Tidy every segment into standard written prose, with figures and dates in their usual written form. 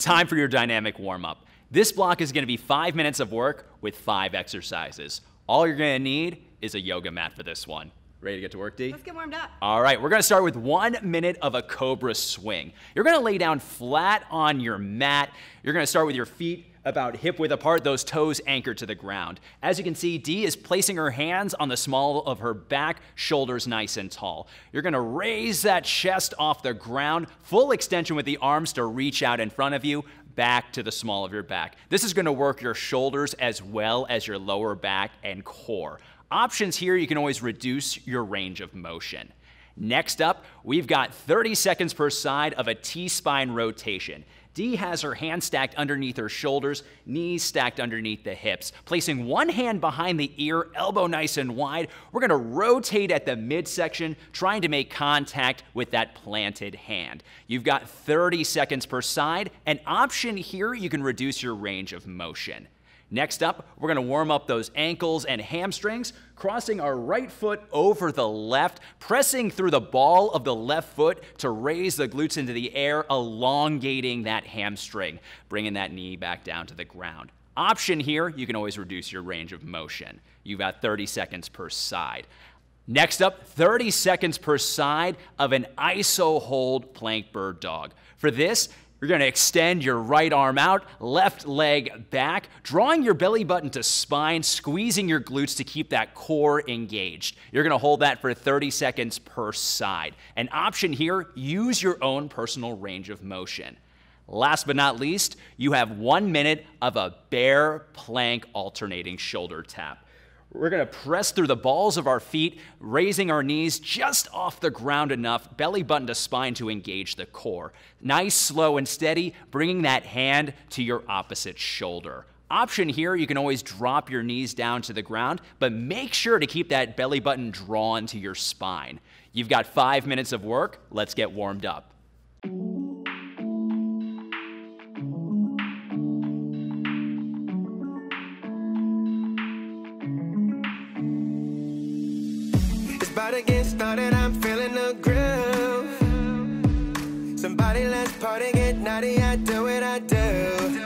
Time for your dynamic warm-up. This block is going to be 5 minutes of work with 5 exercises. All you're going to need is a yoga mat for this one. Ready to get to work, D? Let's get warmed up. All right, we're going to start with 1 minute of a cobra swing. You're going to lay down flat on your mat. You're going to start with your feet about hip width apart, those toes anchored to the ground. As you can see, Dee is placing her hands on the small of her back, shoulders nice and tall. You're going to raise that chest off the ground, full extension with the arms to reach out in front of you, back to the small of your back. This is going to work your shoulders as well as your lower back and core. Options here, you can always reduce your range of motion. Next up, we've got 30 seconds per side of a T-spine rotation. Dee has her hands stacked underneath her shoulders, knees stacked underneath the hips. Placing one hand behind the ear, elbow nice and wide, we're going to rotate at the midsection, trying to make contact with that planted hand. You've got 30 seconds per side. An option here, you can reduce your range of motion. Next up, we're going to warm up those ankles and hamstrings, crossing our right foot over the left, pressing through the ball of the left foot to raise the glutes into the air, elongating that hamstring, bringing that knee back down to the ground. Option here, you can always reduce your range of motion. You've got 30 seconds per side. Next up, 30 seconds per side of an iso hold plank bird dog. For this, you're going to extend your right arm out, left leg back, drawing your belly button to spine, squeezing your glutes to keep that core engaged. You're going to hold that for 30 seconds per side. An option here, use your own personal range of motion. Last but not least, you have 1 minute of a bear plank alternating shoulder tap. We're going to press through the balls of our feet, raising our knees just off the ground enough, belly button to spine to engage the core. Nice, slow, and steady, bringing that hand to your opposite shoulder. Option here, you can always drop your knees down to the ground, but make sure to keep that belly button drawn to your spine. You've got 5 minutes of work. Let's get warmed up. About to get started, I'm feeling the groove. Somebody let's party, get naughty, I do what I do.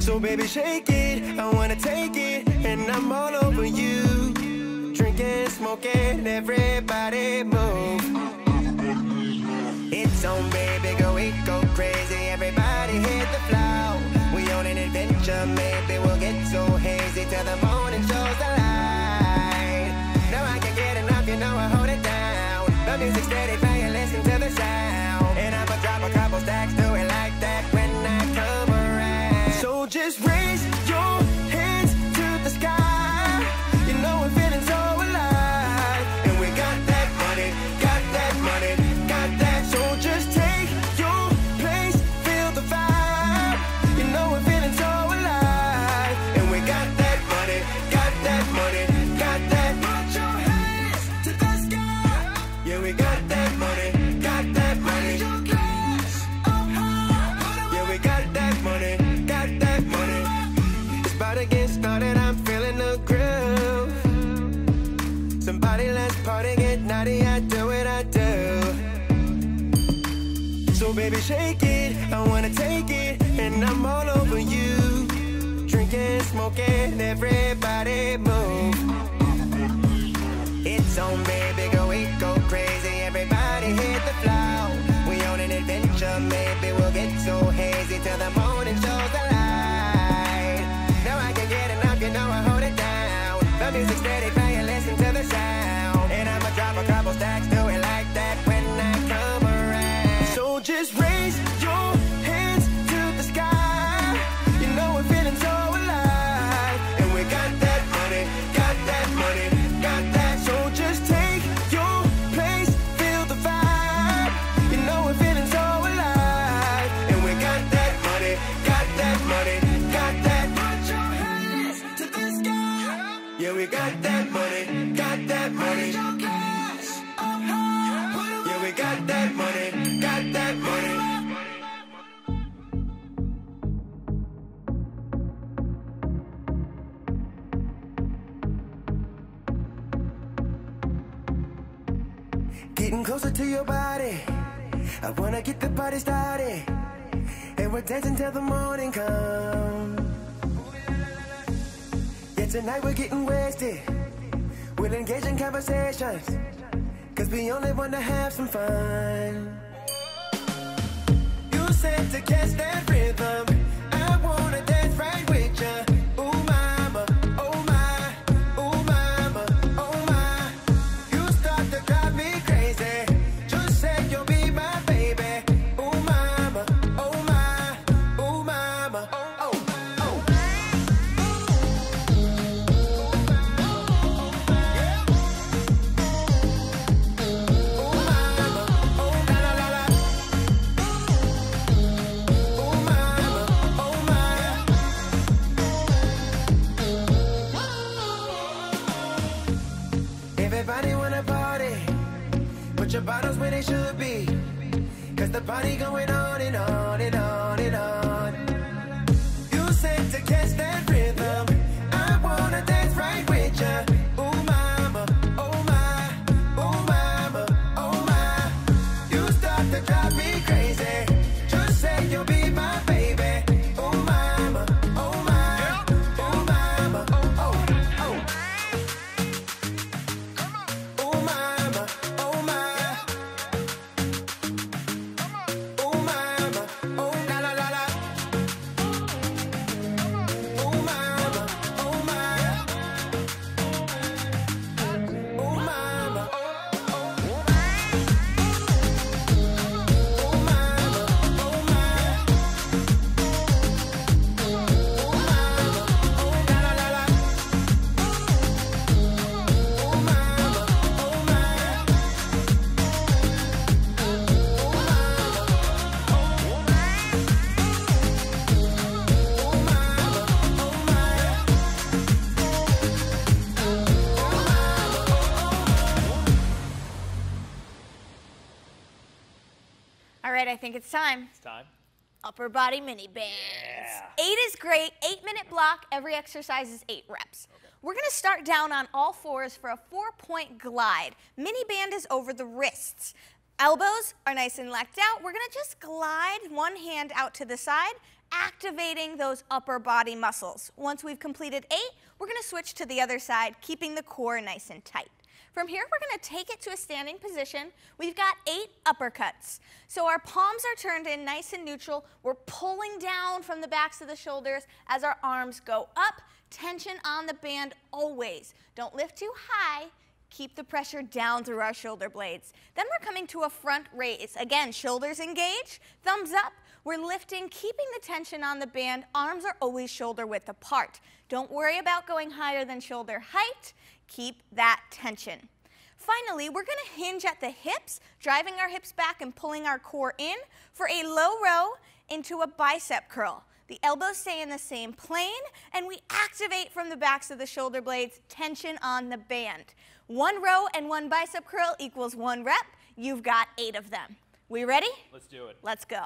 So baby shake it, I wanna take it, and I'm all over you. Drinking, smoking, everybody move. It's on baby, go eat, go crazy, everybody hit the floor. We on an adventure, maybe we'll get so hazy till the morning shows the light. You know I hold it down. The music steady playing, listen to the sound. And I'ma drop a couple stacks, do it like that when I come around. So just raise your hands to the sky. You know we're feeling so alive. And we got that money, got that money, got that. So just take your place, feel the vibe. You know we're feeling so alive. And we got that money, got that money, got that. Yeah, we got that money, got that money. Yeah, we got that money, got that money. It's about to get started, I'm feeling the groove. Somebody let's party, get naughty, I do what I do. So baby shake it, I wanna take it, and I'm all over you. Drinking, smoking, everybody move. It's on baby, go eat, go crazy, everybody hit the floor. We on an adventure, maybe we'll get so hazy till the morning shows the light. Now I can get enough, you know I hold it down. The music steady playing, listen to the sound. And I'ma drop a couple stacks, do it like that when I come around. So just raise your hands to the sky. You know we're feeling so alive. And we got that money, got that money, got that. So just take your place, feel the vibe. You know we're feeling so alive. And we got that money, got that money, got that. Put your hands to the sky. Yeah, we got that money, got that money. Yeah, we got that money, got that money. Getting closer to your body, I wanna get the party started. and we're dancing till the morning comes. Yeah, tonight we're getting wasted. We'll engage in conversations, cause we only want to have some fun. You said to catch that rhythm, I wanna dance right with ya. Ooh mama, oh my, ooh mama, oh my. You start to drive me crazy. Just say you'll be my baby. Ooh mama, oh my, ooh mama, oh, oh, oh. Ooh mama, oh la la la la. Ooh mama, oh my. Everybody wanna party, put your bottles where they should be, cause the party going on and on and on and on. You said to catch that rhythm, I wanna dance right with ya. Ooh mama, oh my, ooh mama, oh my. You start to drive me crazy. Just say you'll be my baby. Ooh mama, oh my, ooh mama, oh, oh, oh. Ooh mama, oh my. Ooh mama, oh la la la la. Ooh mama, oh my. Ooh mama, oh, oh. Ooh mama, oh my. Ooh mama, oh la la la la. Ooh mama, oh my. All right, I think it's time. It's time. Upper body mini bands. Yeah. 8 is great. 8-minute block. Every exercise is 8 reps. We're going to start down on all fours for a 4-point glide. Mini band is over the wrists. Elbows are nice and lecked out. We're going to just glide one hand out to the side, activating those upper body muscles. Once we've completed 8, we're going to switch to the other side, keeping the core nice and tight. From here, we're going to take it to a standing position. We've got 8 uppercuts. So our palms are turned in nice and neutral. We're pulling down from the backs of the shoulders as our arms go up. Tension on the band always. Don't lift too high. Keep the pressure down through our shoulder blades. Then we're coming to a front raise. Again, shoulders engaged, thumbs up. We're lifting, keeping the tension on the band. Arms are always shoulder width apart. Don't worry about going higher than shoulder height. Keep that tension. Finally, we're going to hinge at the hips, driving our hips back and pulling our core in for a low row into a bicep curl. The elbows stay in the same plane, and we activate from the backs of the shoulder blades, tension on the band. 1 row and 1 bicep curl equals 1 rep. You've got 8 of them. We ready? Let's do it. Let's go.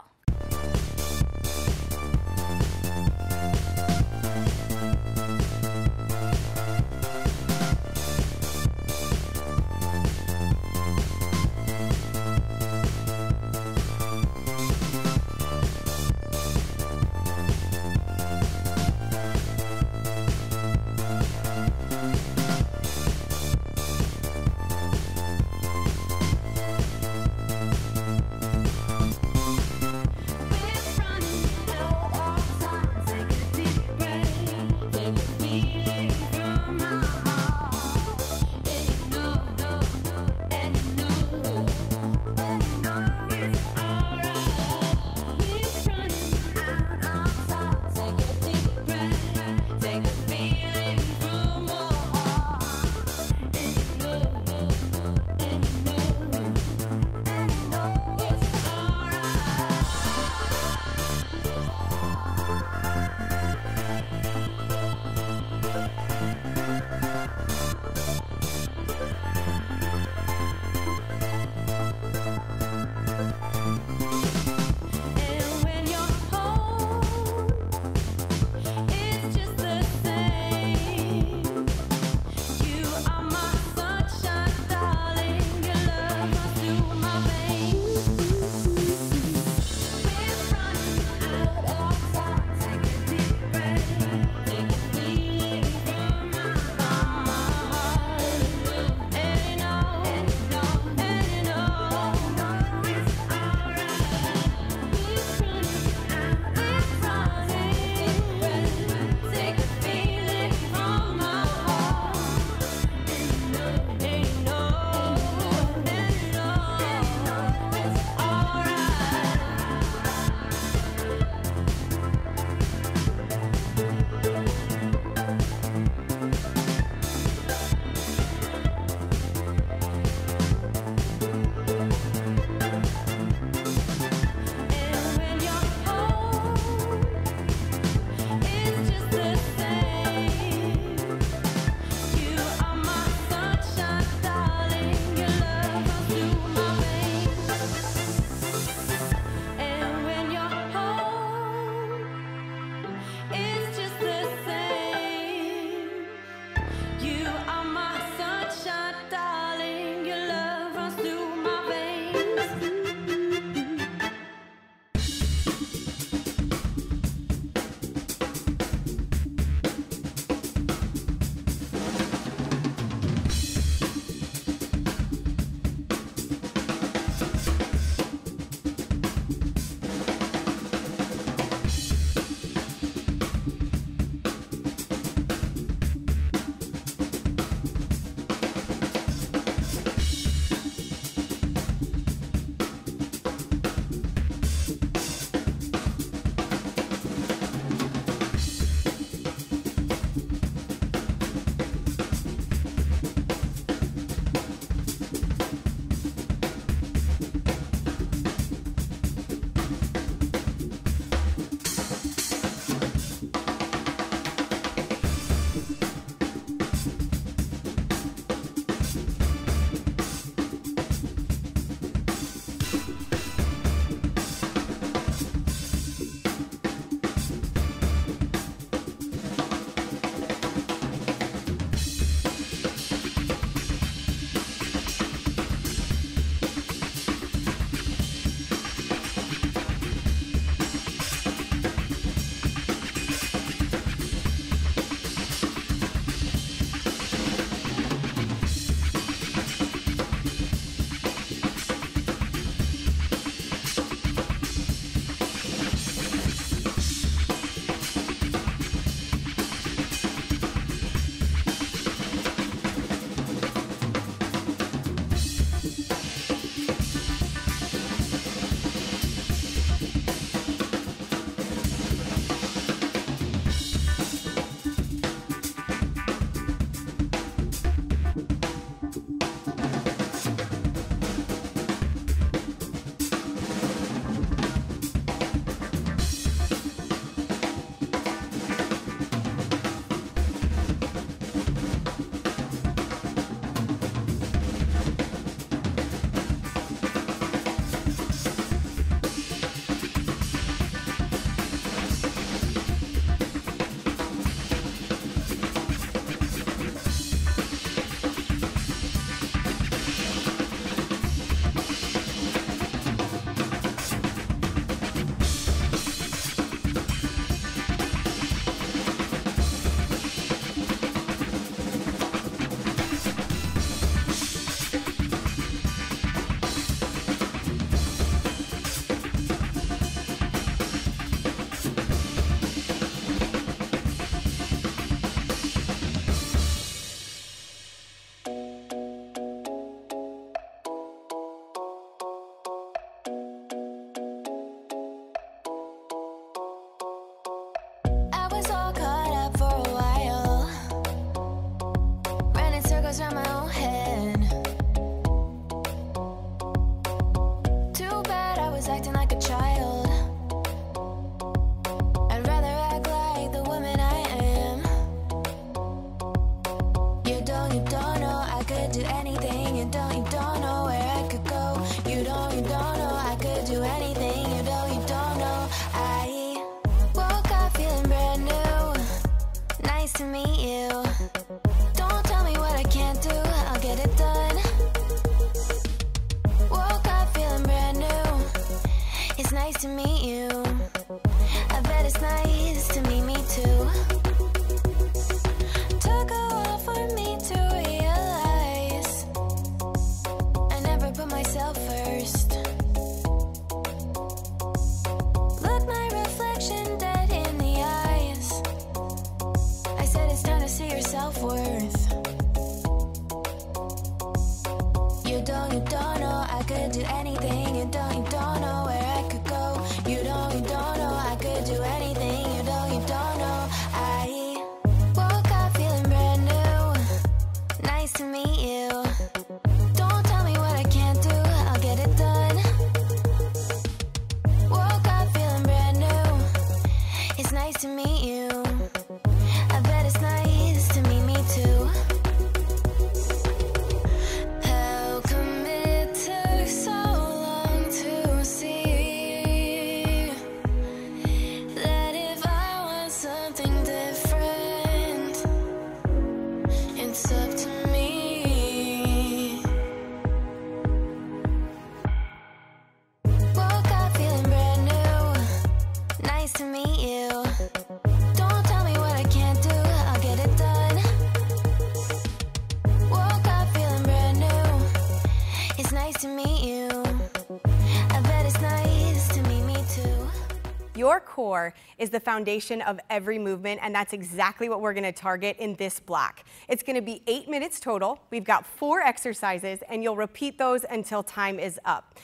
to meet you. I bet it's nice to meet me too. Took a while for me to realize I never put myself first. Look my reflection dead in the eyes. I said it's time to see your self-worth. You don't know I could do anything. You don't know where I could go. You don't know I could do anything. You don't know. I woke up feeling brand new. Nice to meet you. Don't tell me what I can't do. I'll get it done. Woke up feeling brand new. It's nice to meet you. I bet it's nice to meet me too. Your core is the foundation of every movement, and that's exactly what we're going to target in this block. It's going to be 8 minutes total. We've got 4 exercises, and you'll repeat those until time is up.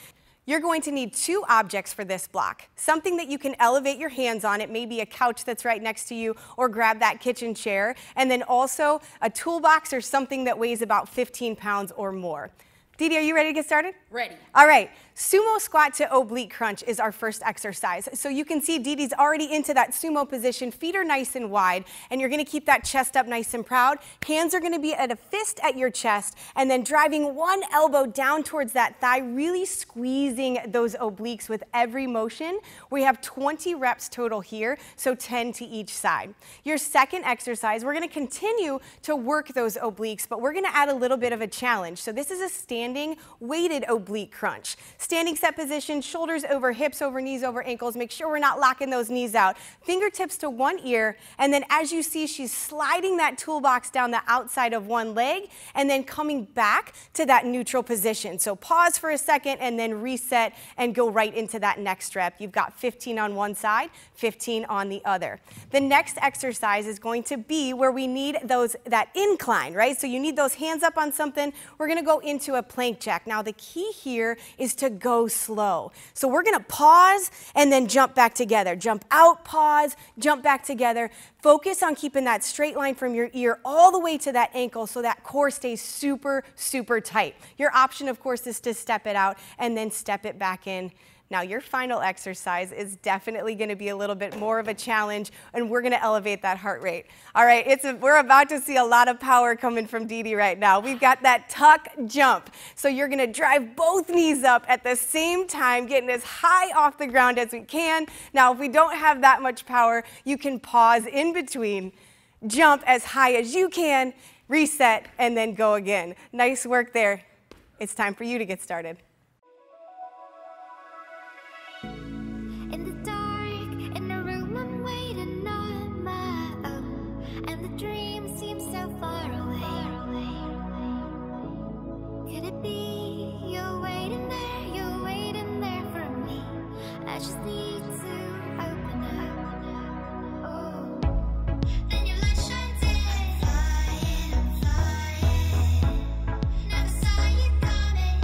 You're going to need 2 objects for this block. Something that you can elevate your hands on. It may be a couch that's right next to you, or grab that kitchen chair. And then also a toolbox or something that weighs about 15 pounds or more. Dee Dee, are you ready to get started? Ready. All right. Sumo squat to oblique crunch is our first exercise. So you can see Dee Dee's already into that sumo position. Feet are nice and wide, and you're going to keep that chest up nice and proud. Hands are going to be at a fist at your chest, and then driving one elbow down towards that thigh, really squeezing those obliques with every motion. We have 20 reps total here, so 10 to each side. Your second exercise, we're going to continue to work those obliques, but we're going to add a little bit of a challenge. So this is a standing weighted oblique crunch. Standing set position, shoulders over hips, over knees, over ankles. Make sure we're not locking those knees out. Fingertips to one ear, and then as you see, she's sliding that toolbox down the outside of one leg and then coming back to that neutral position. So pause for a second and then reset and go right into that next rep. You've got 15 on one side, 15 on the other. The next exercise is going to be where we need that incline, right? So you need those hands up on something. We're going to go into a plank jack. Now the key here is to go slow. So we're going to pause and then jump back together. Jump out, pause, jump back together. Focus on keeping that straight line from your ear all the way to that ankle so that core stays super, super tight. Your option, of course, is to step it out and then step it back in. Now, your final exercise is definitely going to be a little bit more of a challenge, and we're going to elevate that heart rate. All right, we're about to see a lot of power coming from Dee Dee right now. We've got that tuck jump. So you're going to drive both knees up at the same time, getting as high off the ground as we can. Now, if we don't have that much power, you can pause in between, jump as high as you can, reset, and then go again. Nice work there. It's time for you to get started. In the dark, in the room, I'm waiting on my own, and the dream seems so far away. Could it be you're waiting there for me? I just need to open up. Oh, then your light shines in. I'm flying. Never saw you coming.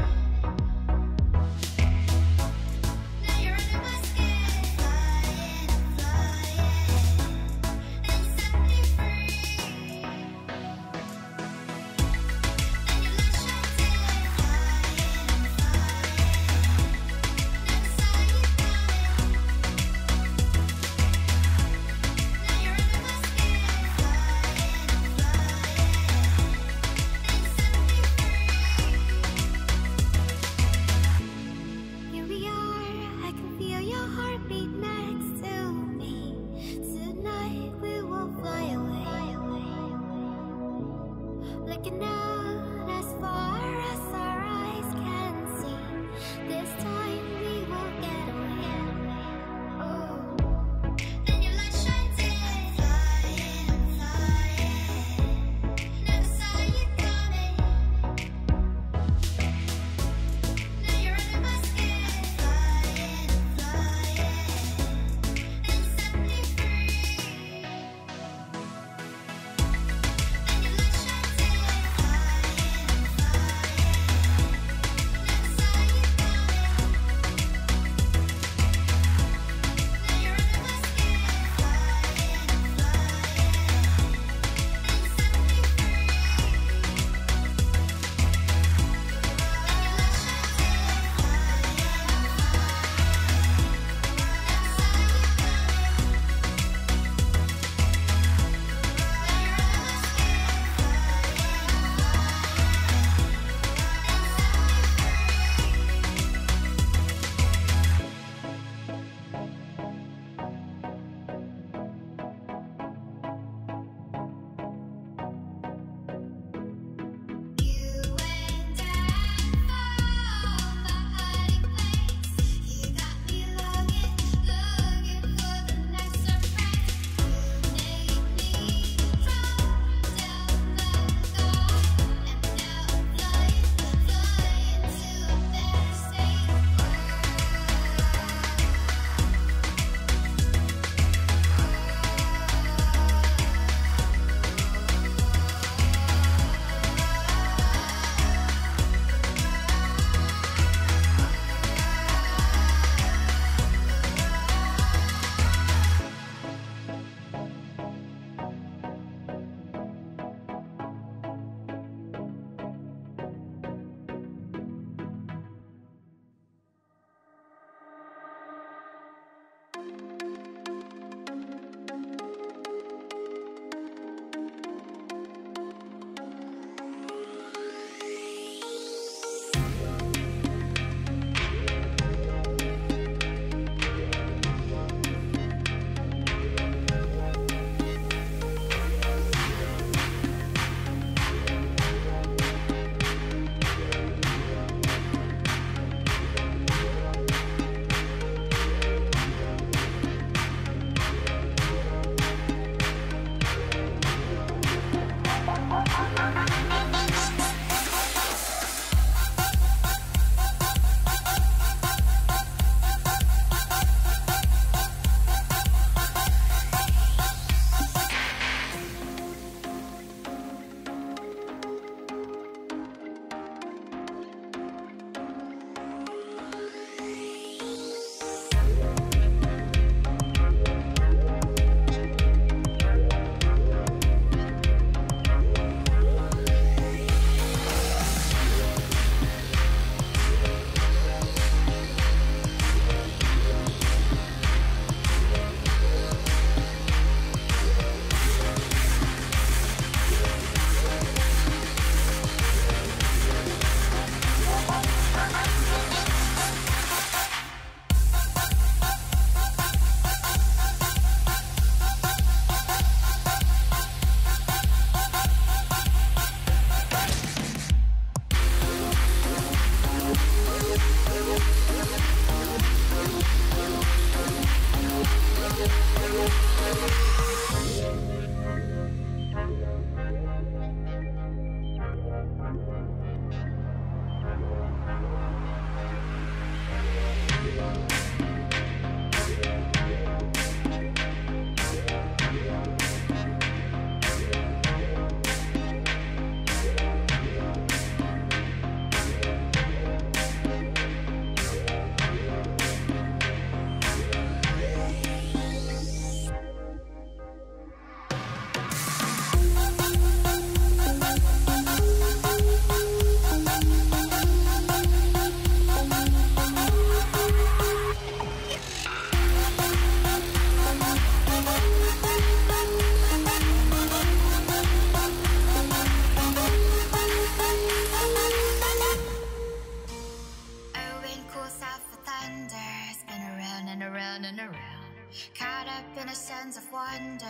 caught up in a sense of wonder.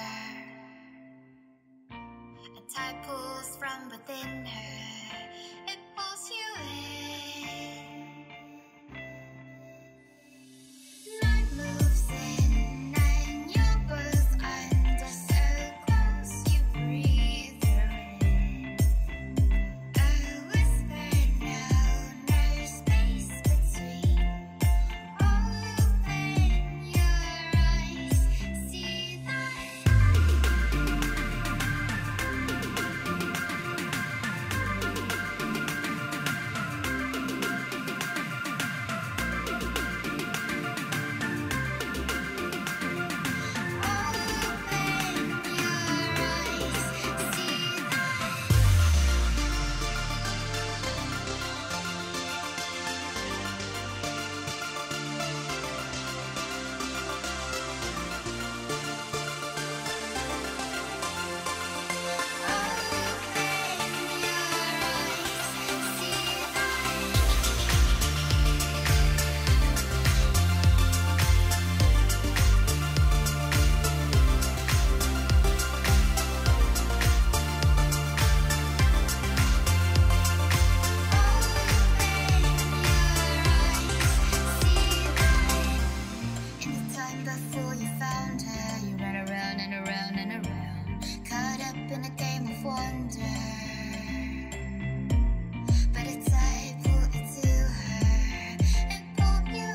A tide pulls from within her, it pulls you in. Night moves in and you're both under, so close you breathe her in. A whisper now, no space between. Open your eyes, see that. Before you found her, you ran around and around and around, caught up in a game of wonder. But a tide pulled you to her, it pulled you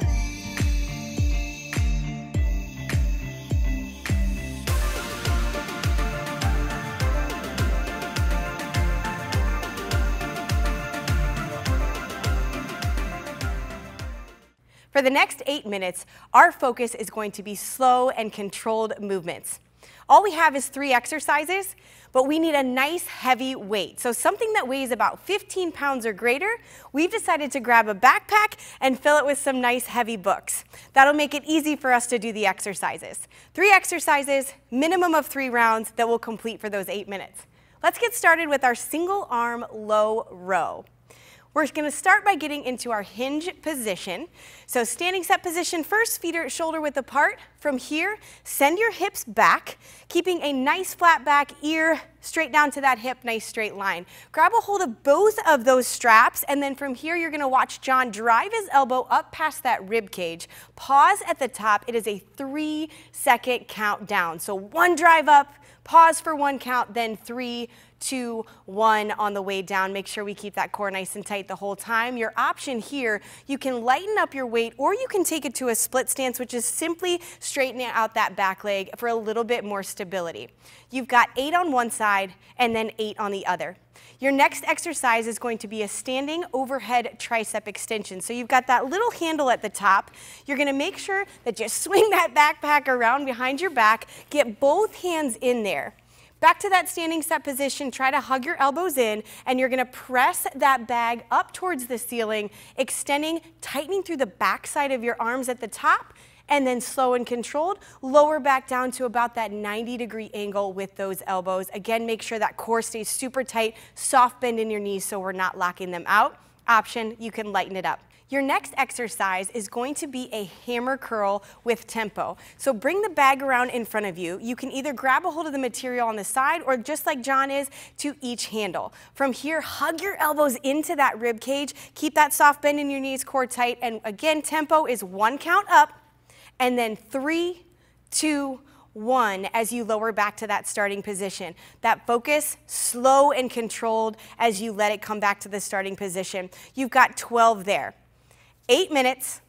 For the next 8 minutes, our focus is going to be slow and controlled movements. All we have is 3 exercises, but we need a nice heavy weight. So something that weighs about 15 pounds or greater, we've decided to grab a backpack and fill it with some nice heavy books. That'll make it easy for us to do the exercises. 3 exercises, minimum of 3 rounds that we'll complete for those 8 minutes. Let's get started with our single arm low row. We're going to start by getting into our hinge position. So standing set position first, feet are shoulder width apart. From here, send your hips back, keeping a nice flat back, ear straight down to that hip, nice straight line. Grab a hold of both of those straps, and then from here, you're going to watch John drive his elbow up past that rib cage. Pause at the top. It is a 3-second countdown. So 1 drive up, pause for 1 count, then 3, 2, 1 on the way down. Make sure we keep that core nice and tight the whole time. Your option here, you can lighten up your weight or you can take it to a split stance, which is simply straightening out that back leg for a little bit more stability. You've got 8 on one side and then 8 on the other. Your next exercise is going to be a standing overhead tricep extension. So you've got that little handle at the top. You're going to make sure that you swing that backpack around behind your back, get both hands in there. Back to that standing set position, try to hug your elbows in, and you're going to press that bag up towards the ceiling, extending, tightening through the back side of your arms at the top, and then slow and controlled, lower back down to about that 90-degree angle with those elbows. Again, make sure that core stays super tight, soft bend in your knees so we're not locking them out. Option, you can lighten it up. Your next exercise is going to be a hammer curl with tempo. So bring the bag around in front of you. You can either grab a hold of the material on the side or just like John is, to each handle. From here, hug your elbows into that rib cage. Keep that soft bend in your knees, core tight. And again, tempo is 1 count up and then 3, 2, 1 as you lower back to that starting position. That focus, slow and controlled as you let it come back to the starting position. You've got 12 there. 8 minutes,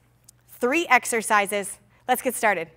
3 exercises. Let's get started.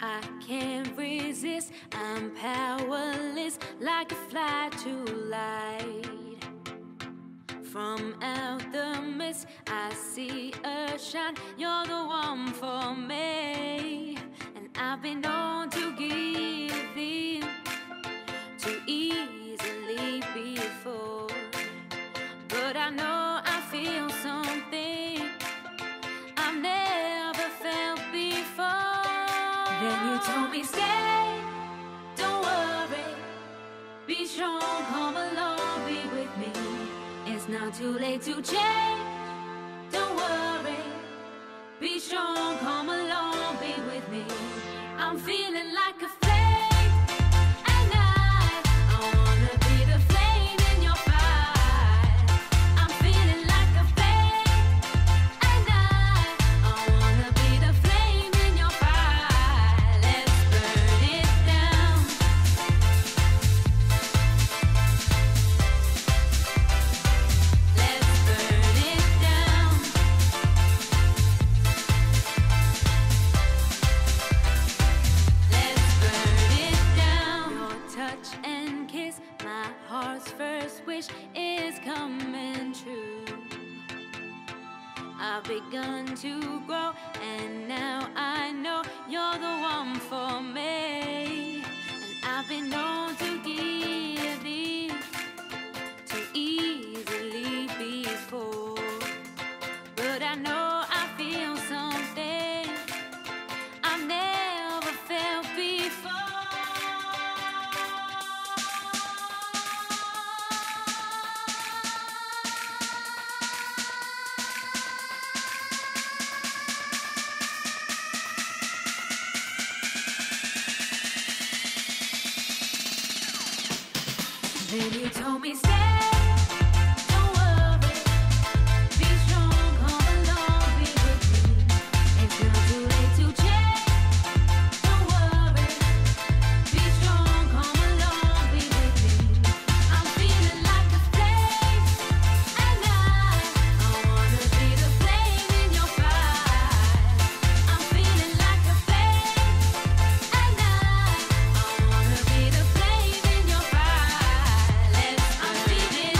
I can't resist, I'm powerless, like a fly to light. From out the mist, I see a shine. You're the one for me, and I've been known to give in too easily before. But I know I feel something I've never felt before. Then you told me stay, don't worry, be strong, come along, be with me. It's not too late to change, don't worry, be strong, come along, be with me. I'm feeling like a flame at night, I wanna be the flame in your fire. I'm feeling like a flame at night, I wanna be the flame in your fire. Let's burn it down. Let's burn it down. Let's burn it down. Your touch and kiss, my heart's first wish is coming true. I've begun to grow, and now I know you're the one for me. And I've been known to give in too easily before. But I know I feel something I've never felt before. Then you told me stay, don't worry, be strong, come along, be with me. It's not too late to change, don't worry, be strong, come along, be with me. I'm feeling like a flame at night, I wanna be the flame in your fire. I'm feeling like a flame at night, I wanna be the flame in your fire. I'm feeling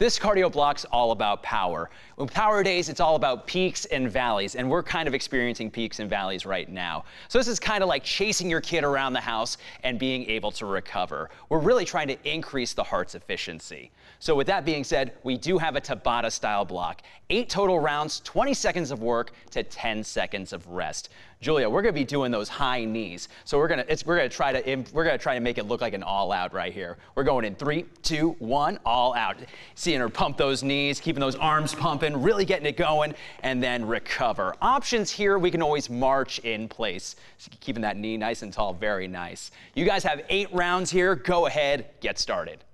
This cardio block's all about power. With Power Days, it's all about peaks and valleys, and we're kind of experiencing peaks and valleys right now. So this is kind of like chasing your kid around the house and being able to recover. We're really trying to increase the heart's efficiency. So with that being said, we do have a Tabata style block. 8 total rounds, 20 seconds of work to 10 seconds of rest. Julia, we're gonna be doing those high knees. So we're gonna try to make it look like an all out right here. We're going in 3, 2, 1, all out. Seeing her pump those knees, keeping those arms pumping, really getting it going, and then recover. Options here, we can always march in place. Keeping that knee nice and tall, very nice. You guys have 8 rounds here. Go ahead, get started.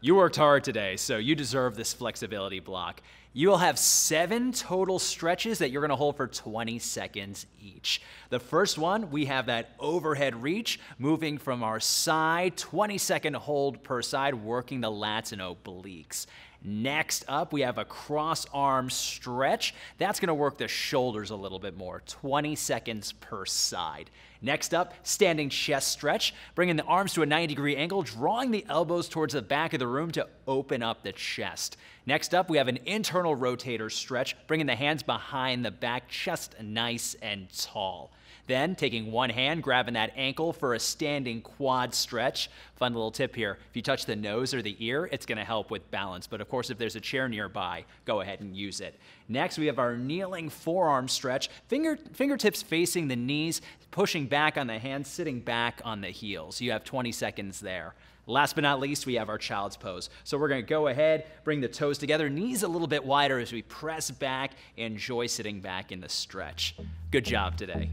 You worked hard today, so you deserve this flexibility block. You'll have 7 total stretches that you're gonna hold for 20 seconds each. The first one, we have that overhead reach, moving from our side, 20-second hold per side, working the lats and obliques. Next up, we have a cross arm stretch. That's going to work the shoulders a little bit more, 20 seconds per side. Next up, standing chest stretch, bringing the arms to a 90-degree angle, drawing the elbows towards the back of the room to open up the chest. Next up, we have an internal rotator stretch, bringing the hands behind the back, chest nice and tall. Then, taking one hand, grabbing that ankle for a standing quad stretch. Fun little tip here, if you touch the nose or the ear, it's going to help with balance. But of course, if there's a chair nearby, go ahead and use it. Next, we have our kneeling forearm stretch. Fingertips facing the knees, pushing back on the hands, sitting back on the heels. You have 20 seconds there. Last but not least, we have our child's pose. So we're going to go ahead, bring the toes together, knees a little bit wider as we press back, enjoy sitting back in the stretch. Good job today.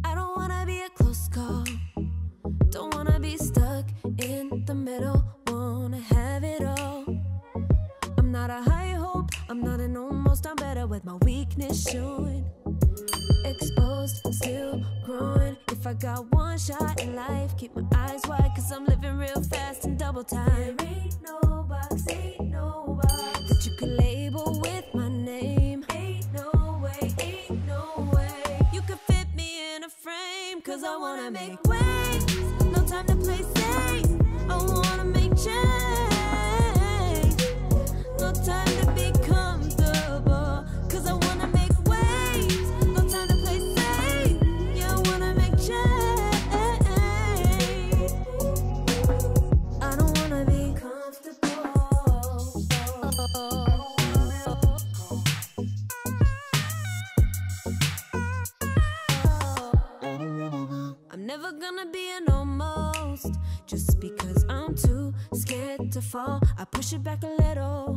I don't wanna be a close call, don't wanna be stuck in the middle, wanna have it all. I'm not a high hope, I'm not an almost, I'm better with my weakness showing. Exposed, still growing. If I got one shot in life, keep my eyes wide, cause I'm living real fast in double time. There ain't no box, ain't no box that you could label with my name. Ain't no way you could fit me in a frame, cause I wanna make waves, no time to play safe. I wanna make change, no time to be comfortable, cause I wanna make waves, no time to play safe. Yeah, I wanna make change. I don't wanna be comfortable. I'm never gonna be an almost, just because I'm too scared to fall. I push it back a little.